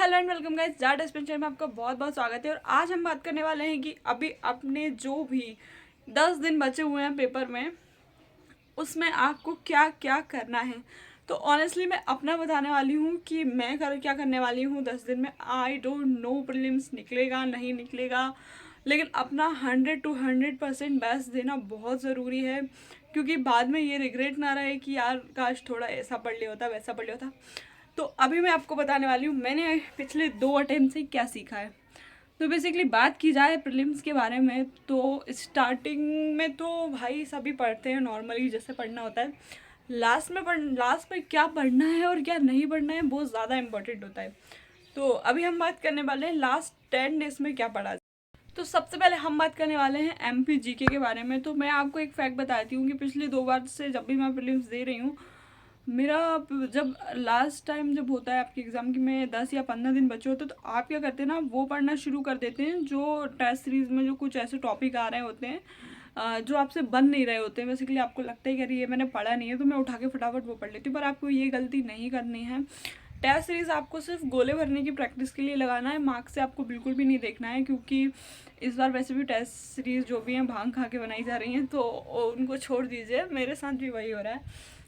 Hello and welcome guys, Jat special में आपका बहुत बहुत स्वागत है। और आज हम बात करने वाले हैं कि अभी अपने जो भी 10 दिन बचे हुए हैं पेपर में, उसमें आपको क्या क्या करना है। तो ऑनेस्टली मैं अपना बताने वाली हूँ कि मैं क्या करने वाली हूँ 10 दिन में। आई डोंट नो प्रीलिम्स निकलेगा नहीं निकलेगा, लेकिन अपना 100 to 100% बेस्ट देना बहुत ज़रूरी है, क्योंकि बाद में ये रिग्रेट ना रहे कि यार काश थोड़ा ऐसा पढ़ लिया होता वैसा पढ़ लिया होता। तो अभी मैं आपको बताने वाली हूँ मैंने पिछले 2 अटेम्प्ट से क्या सीखा है। तो बेसिकली बात की जाए प्रीलिम्स के बारे में, तो स्टार्टिंग में तो भाई सभी पढ़ते हैं नॉर्मली जैसे पढ़ना होता है। लास्ट में क्या पढ़ना है और क्या नहीं पढ़ना है बहुत ज़्यादा इंपॉर्टेंट होता है। तो अभी हम बात करने वाले हैं लास्ट 10 डेज में क्या पढ़ा। तो सबसे पहले हम बात करने वाले हैं एमपी जीके के बारे में। तो मैं आपको एक फैक्ट बताती हूँ कि पिछली 2 बार से जब भी मैं प्रीलिम्स दे रही हूँ, मेरा जब लास्ट टाइम जब होता है आपके एग्ज़ाम की में 10 या 15 दिन बचे होते हैं, तो आप क्या करते हैं ना, वो पढ़ना शुरू कर देते हैं जो टेस्ट सीरीज़ में जो कुछ ऐसे टॉपिक आ रहे होते हैं जो आपसे बन नहीं रहे होते हैं। बेसिकली आपको लगता है कि अरे ये मैंने पढ़ा नहीं है, तो मैं उठा के फटाफट वो पढ़ लेती हूँ। पर आपको ये गलती नहीं करनी है। टेस्ट सीरीज़ आपको सिर्फ गोले भरने की प्रैक्टिस के लिए लगाना है, मार्क्स से आपको बिल्कुल भी नहीं देखना है, क्योंकि इस बार वैसे भी टेस्ट सीरीज़ जो भी हैं भांग खा के बनाई जा रही हैं, तो उनको छोड़ दीजिए। मेरे साथ भी वही हो रहा है।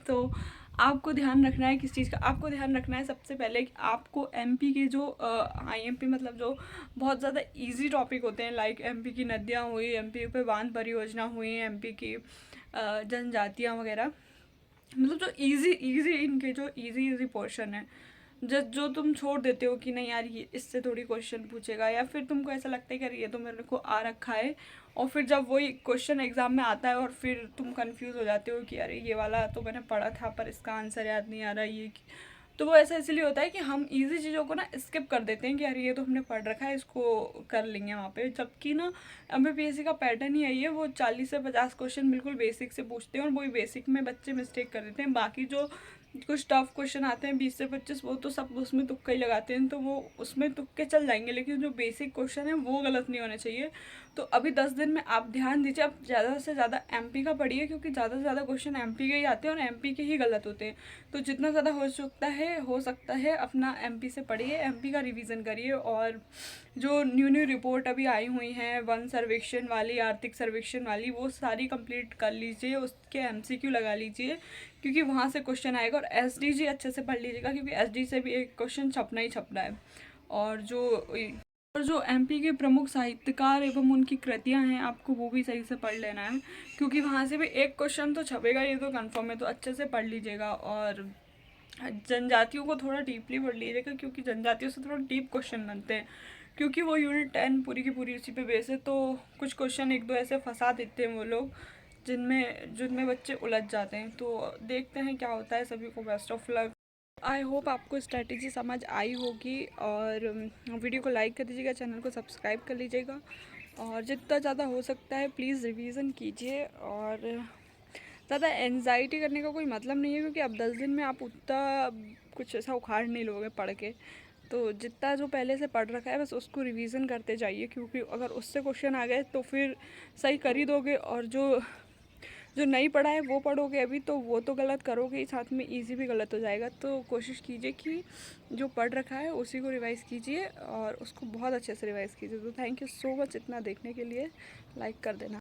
तो आपको ध्यान रखना है किस चीज़ का, आपको ध्यान रखना है सबसे पहले कि आपको एमपी के जो आईएमपी मतलब जो बहुत ज़्यादा इजी टॉपिक होते हैं, लाइक एमपी की नदियाँ हुई, एमपी पे बांध परियोजना हुई, एमपी की जनजातियाँ वगैरह, मतलब जो इजी इजी इनके जो इजी इजी पोर्शन है, जो तुम छोड़ देते हो कि नहीं यार ये इससे थोड़ी क्वेश्चन पूछेगा, या फिर तुमको ऐसा लगता है कि यार ये तो मेरे को आ रखा है, और फिर जब वही क्वेश्चन एग्जाम में आता है और फिर तुम कंफ्यूज हो जाते हो कि अरे ये वाला तो मैंने पढ़ा था पर इसका आंसर याद नहीं आ रहा ये। तो वो ऐसा इसलिए होता है कि हम इजी चीज़ों को ना स्किप कर देते हैं कि यार ये तो हमने पढ़ रखा है, इसको कर लेंगे वहाँ पे। जबकि ना एमपीपीएससी का पैटर्न ही यही है, वो 40 से 50 क्वेश्चन बिल्कुल बेसिक से पूछते हैं, और वही बेसिक में बच्चे मिस्टेक कर देते हैं। बाकी जो कुछ टफ क्वेश्चन आते हैं 20 से 25, वो तो सब उसमें तुक्का ही लगाते हैं, तो वो उसमें तुक्के चल जाएंगे, लेकिन जो बेसिक क्वेश्चन है वो गलत नहीं होने चाहिए। तो अभी 10 दिन में आप ध्यान दीजिए, आप ज़्यादा से ज़्यादा एमपी का पढ़िए, क्योंकि ज़्यादा से ज़्यादा क्वेश्चन एमपी के ही आते हैं और एमपी के ही गलत होते हैं। तो जितना ज़्यादा हो सकता है अपना एमपी से पढ़िए, एमपी का रिवीजन करिए। और जो न्यू रिपोर्ट अभी आई हुई हैं, वन सर्वेक्षण वाली, आर्थिक सर्वेक्षण वाली, वो सारी कंप्लीट कर लीजिए, उसके एमसीक्यू लगा लीजिए, क्योंकि वहाँ से क्वेश्चन आएगा। और एसडीजी अच्छे से पढ़ लीजिएगा, क्योंकि एसडी से भी एक क्वेश्चन छपना ही छपना है। और जो एमपी के प्रमुख साहित्यकार एवं उनकी कृतियाँ हैं, आपको वो भी सही से पढ़ लेना है, क्योंकि वहाँ से भी एक क्वेश्चन तो छपेगा, ये तो कंफर्म है। तो अच्छे से पढ़ लीजिएगा। और जनजातियों को थोड़ा डीपली पढ़ लीजिएगा, क्योंकि जनजातियों से थोड़ा डीप क्वेश्चन बनते हैं, क्योंकि वो यूनिट 10 पूरी की पूरी उसी पे बेस है। तो कुछ क्वेश्चन एक दो ऐसे फंसा देते हैं वो लोग, जिनमें जिनमें बच्चे उलझ जाते हैं। तो देखते हैं क्या होता है। सभी को best of luck. I hope आपको स्ट्रैटेजी समझ आई होगी, और वीडियो को लाइक कर दीजिएगा, चैनल को सब्सक्राइब कर लीजिएगा, और जितना ज़्यादा हो सकता है प्लीज़ रिवीजन कीजिए। और ज़्यादा एनजाइटी करने का कोई मतलब नहीं है, क्योंकि अब 10 दिन में आप उतना कुछ ऐसा उखाड़ नहीं लोगे पढ़ के। तो जितना जो पहले से पढ़ रखा है बस उसको रिवीजन करते जाइए, क्योंकि अगर उससे क्वेश्चन आ गए तो फिर सही कर ही दोगे, और जो जो नहीं पढ़ा है वो पढ़ोगे अभी, तो वो तो गलत करोगे ही, साथ में इजी भी गलत हो जाएगा। तो कोशिश कीजिए कि जो पढ़ रखा है उसी को रिवाइज़ कीजिए, और उसको बहुत अच्छे से रिवाइज़ कीजिए। तो थैंक यू सो मच इतना देखने के लिए, लाइक कर देना।